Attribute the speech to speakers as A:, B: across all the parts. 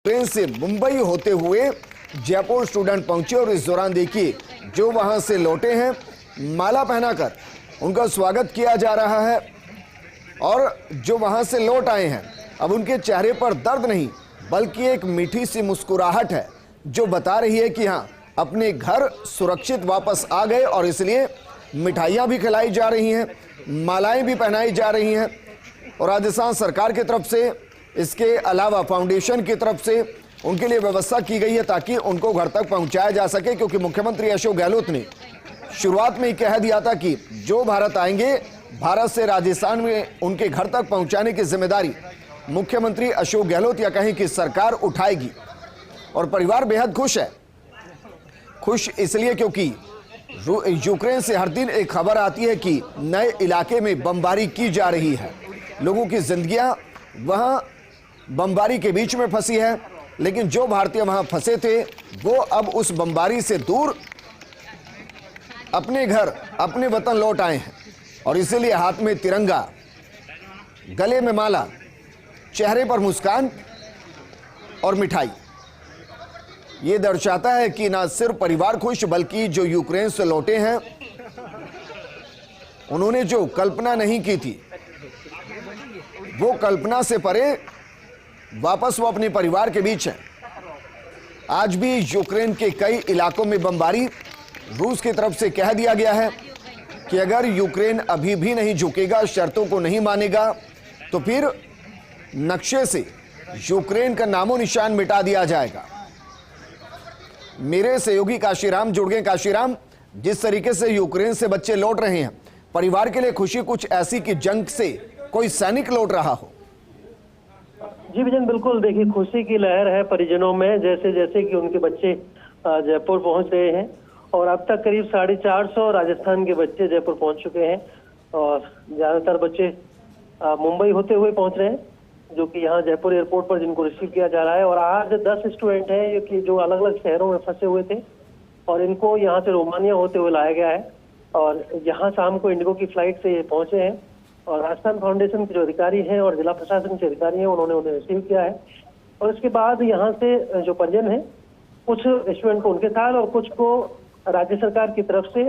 A: Train से मुंबई होते हुए जयपुर स्टूडेंट पहुंचे और इस दौरान देखिए जो वहां से लौटे हैं माला पहनाकर उनका स्वागत किया जा रहा है। और जो वहां से लौट आए हैं अब उनके चेहरे पर दर्द नहीं बल्कि एक मीठी सी मुस्कुराहट है जो बता रही है कि हाँ अपने घर सुरक्षित वापस आ गए। और इसलिए मिठाइयाँ भी खिलाई जा रही हैं, मालाएं भी पहनाई जा रही हैं। और राजस्थान सरकार की तरफ से इसके अलावा फाउंडेशन की तरफ से उनके लिए व्यवस्था की गई है ताकि उनको घर तक पहुंचाया जा सके, क्योंकि मुख्यमंत्री अशोक गहलोत ने शुरुआत में ही कह दिया था कि जो भारत आएंगे भारत से राजस्थान में उनके घर तक पहुंचाने की जिम्मेदारी मुख्यमंत्री अशोक गहलोत या कहें कि सरकार उठाएगी। और परिवार बेहद खुश है। खुश इसलिए क्योंकि यूक्रेन से हर दिन एक खबर आती है कि नए इलाके में बमबारी की जा रही है, लोगों की जिंदगियां वहां बमबारी के बीच में फंसी है। लेकिन जो भारतीय वहां फंसे थे वो अब उस बमबारी से दूर अपने घर अपने वतन लौट आए हैं। और इसीलिए हाथ में तिरंगा, गले में माला, चेहरे पर मुस्कान और मिठाई, ये दर्शाता है कि ना सिर्फ परिवार खुश बल्कि जो यूक्रेन से लौटे हैं उन्होंने जो कल्पना नहीं की थी वो कल्पना से परे वापस वो अपने परिवार के बीच है। आज भी यूक्रेन के कई इलाकों में बमबारी, रूस की तरफ से कह दिया गया है कि अगर यूक्रेन अभी भी नहीं झुकेगा, शर्तों को नहीं मानेगा तो फिर नक्शे से यूक्रेन का नामो निशान मिटा दिया जाएगा। मेरे सहयोगी काशीराम जुड़ गए। काशीराम, जिस तरीके से यूक्रेन से बच्चे लौट रहे हैं, परिवार के लिए खुशी कुछ ऐसी कि जंग से कोई सैनिक लौट रहा हो।
B: जी विजन, बिल्कुल देखिए खुशी की लहर है परिजनों में, जैसे जैसे कि उनके बच्चे जयपुर पहुंच गए हैं। और अब तक करीब 450 राजस्थान के बच्चे जयपुर पहुंच चुके हैं और ज्यादातर बच्चे मुंबई होते हुए पहुंच रहे हैं, जो कि यहाँ जयपुर एयरपोर्ट पर जिनको रिसीव किया जा रहा है। और आज 10 स्टूडेंट हैं जो अलग अलग शहरों में फंसे हुए थे और इनको यहाँ से रोमानिया होते हुए लाया गया है। और यहाँ शाम को इंडिगो की फ्लाइट से ये पहुंचे हैं और राजस्थान फाउंडेशन के जो अधिकारी हैं और जिला प्रशासन के अधिकारी हैं उन्होंने उन्हें रिसीव किया है। और इसके बाद यहाँ से जो परिजन है, कुछ स्टूडेंट को उनके साथ और कुछ को राज्य सरकार की तरफ से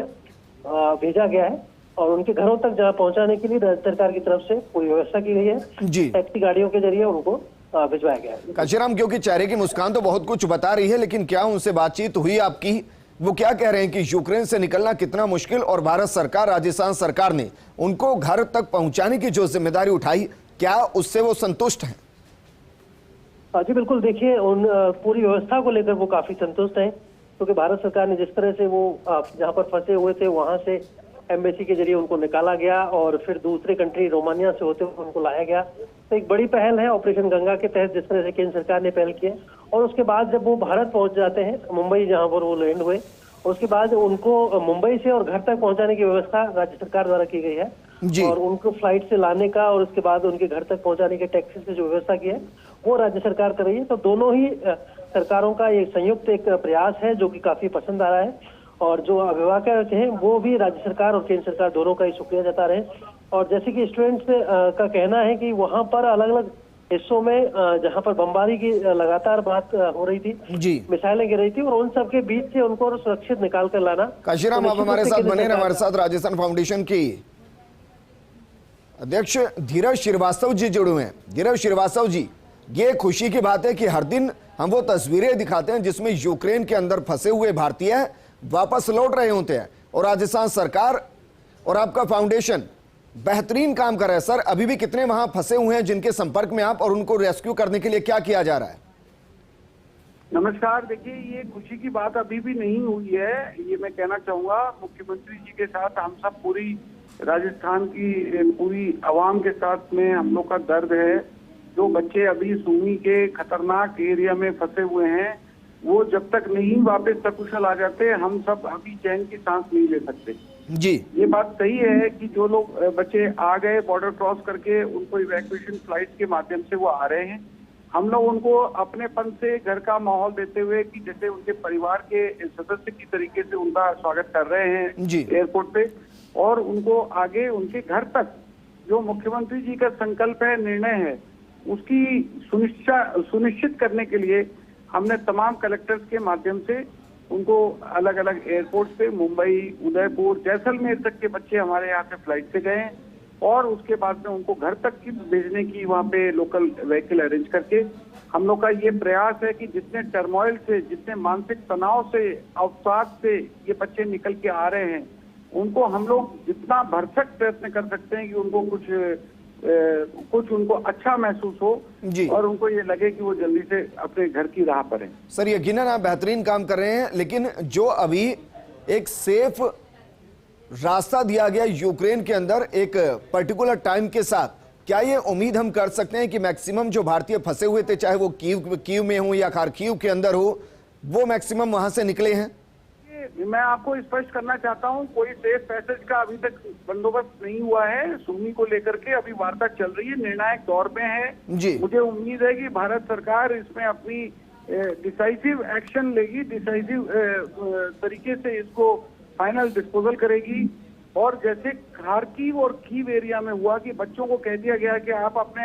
B: भेजा गया है और उनके घरों तक जहाँ पहुंचाने के लिए राज्य सरकार की तरफ से पूरी व्यवस्था की गई है। टैक्सी गाड़ियों के जरिए उनको भिजवाया गया है।
A: काशीराम, क्योंकि चेहरे की मुस्कान तो बहुत कुछ बता रही है, लेकिन क्या उनसे बातचीत हुई आपकी? वो क्या कह रहे हैं कि यूक्रेन से निकलना कितना मुश्किल और भारत सरकार, राजस्थान सरकार ने उनको घर तक पहुंचाने की जो जिम्मेदारी उठाई, क्या उससे वो संतुष्ट हैं?
B: जी बिल्कुल, देखिए उन पूरी व्यवस्था को लेकर वो काफी संतुष्ट हैं, क्योंकि भारत सरकार ने जिस तरह से वो जहाँ पर फंसे हुए थे वहां से एम्बेसी के जरिए उनको निकाला गया और फिर दूसरे कंट्री रोमानिया से होते हुए उनको लाया गया। तो एक बड़ी पहल है ऑपरेशन गंगा के तहत, जिस तरह से केंद्र सरकार ने पहल की है। और उसके बाद जब वो भारत पहुंच जाते हैं, मुंबई जहां पर वो लैंड हुए, उसके बाद उनको मुंबई से और घर तक पहुंचाने की व्यवस्था राज्य सरकार द्वारा की गई है। और उनको फ्लाइट से लाने का और उसके बाद उनके घर तक पहुंचाने के टैक्सी से जो व्यवस्था की है वो राज्य सरकार कर रही है। तो दोनों ही सरकारों का ये संयुक्त एक प्रयास है जो कि काफी पसंद आ रहा है। और जो अभिभावक हैं वो भी राज्य सरकार और केंद्र सरकार दोनों का ही शुक्रिया जता रहे हैं। और जैसे कि स्टूडेंट्स का कहना है कि वहां पर अलग अलग हिस्सों में जहां पर बमबारी की लगातार बात हो रही थी, मिसाइलें गिर रही थी और उन सबके बीच से उनको सुरक्षित निकाल कर लाना।
A: काशीराम, आप हमारे साथ बने रहे। हमारे साथ राजस्थान फाउंडेशन की अध्यक्ष धीरज श्रीवास्तव जी जुड़े हुए हैं। धीरज श्रीवास्तव जी, ये खुशी की बात है कि हर दिन हम वो तस्वीरें दिखाते हैं जिसमें यूक्रेन के अंदर फंसे हुए भारतीय वापस लौट रहे होते हैं और राजस्थान सरकार और आपका फाउंडेशन बेहतरीन काम कर रहा है। सर, अभी भी कितने वहां फंसे हुए हैं जिनके संपर्क में आप, और उनको रेस्क्यू करने के लिए क्या किया जा रहा है?
C: नमस्कार। देखिए, ये खुशी की बात अभी भी नहीं हुई है, ये मैं कहना चाहूंगा। मुख्यमंत्री जी के साथ हम सब पूरी राजस्थान की पूरी आवाम के साथ में हम लोग का दर्द है। जो बच्चे अभी सूमी के खतरनाक एरिया में फंसे हुए हैं वो जब तक नहीं वापस सकुशल आ जाते, हम सब अभी चैन की सांस नहीं ले सकते।
A: जी,
C: ये बात सही है कि जो लोग बच्चे आ गए बॉर्डर क्रॉस करके, उनको इवैक्यूएशन फ्लाइट के माध्यम से वो आ रहे हैं। हम लोग उनको अपनेपन से घर का माहौल देते हुए कि जैसे उनके परिवार के सदस्य की तरीके से उनका स्वागत कर रहे हैं एयरपोर्ट पे, और उनको आगे उनके घर तक जो मुख्यमंत्री जी का संकल्प है, निर्णय है उसकी सुनिश्चित करने के लिए हमने तमाम कलेक्टर्स के माध्यम से उनको अलग अलग एयरपोर्ट पे मुंबई, उदयपुर, जैसलमेर तक के बच्चे हमारे यहाँ से फ्लाइट से गए हैं और उसके बाद में उनको घर तक की भेजने की वहाँ पे लोकल व्हीकल अरेंज करके हम लोग का ये प्रयास है कि जितने टर्मोइल से, जितने मानसिक तनाव से, अवसाद से ये बच्चे निकल के आ रहे हैं, उनको हम लोग जितना भरसक प्रयत्न कर सकते हैं कि उनको कुछ उनको अच्छा महसूस हो
A: जी।
C: और उनको ये लगे कि वो जल्दी से अपने घर की राह पर हैं।
A: सर यकीनन आप बेहतरीन काम कर रहे हैं, लेकिन जो अभी एक सेफ रास्ता दिया गया यूक्रेन के अंदर एक पर्टिकुलर टाइम के साथ, क्या ये उम्मीद हम कर सकते हैं कि मैक्सिमम जो भारतीय फंसे हुए थे, चाहे वो कीव में हो या खार्किव के अंदर हो, वो मैक्सिमम वहां से निकले हैं?
C: मैं आपको स्पष्ट करना चाहता हूं, कोई सेफ पैसेज का अभी तक बंदोबस्त नहीं हुआ है। सूमी को लेकर के अभी वार्ता चल रही है, निर्णायक दौर में है
A: जी।
C: मुझे उम्मीद है कि भारत सरकार इसमें अपनी डिसाइसिव एक्शन लेगी, डिसाइसिव तरीके से इसको फाइनल डिस्पोजल करेगी। और जैसे खार्किव और कीव एरिया में हुआ कि बच्चों को कह दिया गया कि आप अपने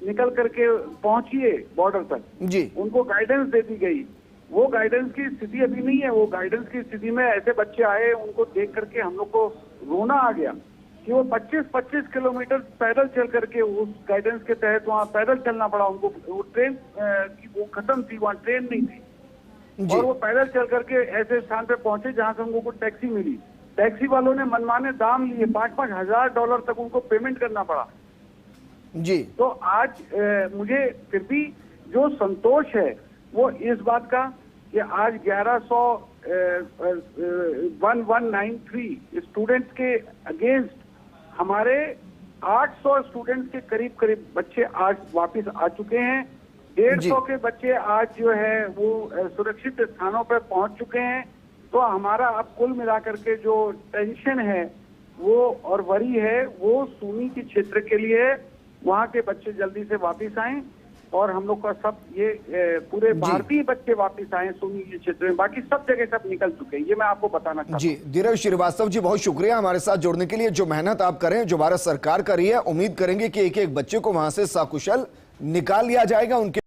C: निकल करके पहुंचिए बॉर्डर तक
A: जी,
C: उनको गाइडेंस दे दी गई। वो गाइडेंस की स्थिति अभी नहीं है। वो गाइडेंस की स्थिति में ऐसे बच्चे आए, उनको देख करके हम लोग को रोना आ गया कि वो 25-25 किलोमीटर पैदल चल करके उस गाइडेंस के तहत वहाँ पैदल चलना पड़ा उनको। वो ट्रेन की वो खत्म थी, वहाँ ट्रेन नहीं थी और वो पैदल चल करके ऐसे स्थान पे पहुंचे जहाँ से उनको टैक्सी मिली। टैक्सी वालों ने मनमाने दाम लिए, $5-5 हजार तक उनको पेमेंट करना पड़ा
A: जी।
C: तो आज मुझे फिर भी जो संतोष है वो इस बात का कि आज 1193 स्टूडेंट्स के अगेंस्ट हमारे 800 स्टूडेंट्स के करीब बच्चे आज वापस आ चुके हैं। 150 के बच्चे आज जो है वो सुरक्षित स्थानों पर पहुंच चुके हैं। तो हमारा अब कुल मिलाकर के जो टेंशन है वो और वरी है वो सूमी के क्षेत्र के लिए, वहाँ के बच्चे जल्दी से वापस आएं और हम लोग का सब ये पूरे भारतीय बच्चे वापस आए सूमी के क्षेत्र में। बाकी सब जगह सब निकल चुके हैं, ये मैं आपको बताना चाहता हूं।
A: जी धीरज श्रीवास्तव जी, बहुत शुक्रिया हमारे साथ जुड़ने के लिए। जो मेहनत आप करें, जो भारत सरकार कर रही है, उम्मीद करेंगे कि एक एक बच्चे को वहां से सकुशल निकाल लिया जाएगा। उनके